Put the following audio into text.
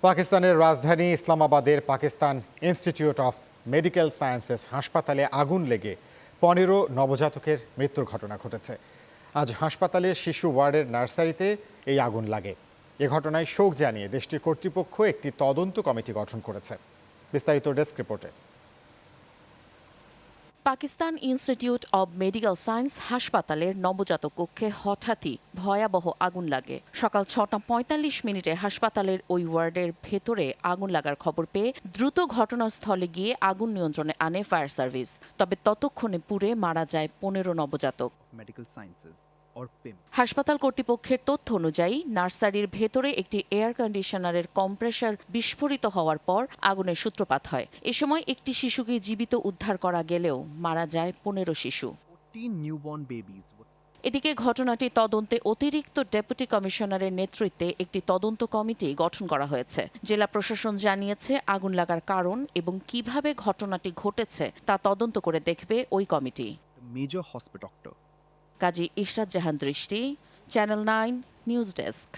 পাকিস্তানের রাজধানী ইসলামাবাদের Pakistan institute of medical sciences হাসপাতালে আগুন লেগে 15 নবজাতকের মৃত্যুর ঘটনা ঘটেছে। আজ হাসপাতালের শিশু ওয়ার্ডের নার্সারিতে এই আগুন লাগে। এ ঘটনায় শোক জানিয়ে দেশটির কর্তৃপক্ষ একটি তদন্ত কমিটি গঠন করেছে। বিস্তারিত ডেস্ক রিপোর্টে। Pakistan institute of medical science হাসপাতালের নবজাতক কক্ষে হঠাৎই ভয়াবহ আগুন লাগে। সকাল 6:45 হাসপাতালের ওই ওয়ার্ডের ভেতরে আগুন লাগার খবর পেয়ে দ্রুত ঘটনাস্থলে গিয়ে আগুন নিয়ন্ত্রণে আনে ফায়ার সার্ভিস। তবে ততক্ষণে পুড়ে মারা যায় 15 নবজাতক। হাসপাতাল কর্তৃপক্ষের তথ্য অনুযায়ী নার্সারির ভেতরে একটি এয়ার কন্ডিশনারের কম্প্রেসার বিস্ফোরিত হওয়ার পর আগুনের সূত্রপাত হয়। এ সময় একটি শিশুকে জীবিত উদ্ধার করা গেলেও মারা যায় 15 শিশু। এদিকে ঘটনাটি তদন্তে অতিরিক্ত ডেপুটি কমিশনারের নেতৃত্বে একটি তদন্ত কমিটি গঠন করা হয়েছে। জেলা প্রশাসন জানিয়েছে আগুন লাগার কারণ এবং কিভাবে ঘটনাটি ঘটেছে তা তদন্ত করে দেখবে ওই কমিটি। কাজী ইশরাত জাহান দৃষ্টি, চ্যানেল 9 নিউজ ডেস্ক।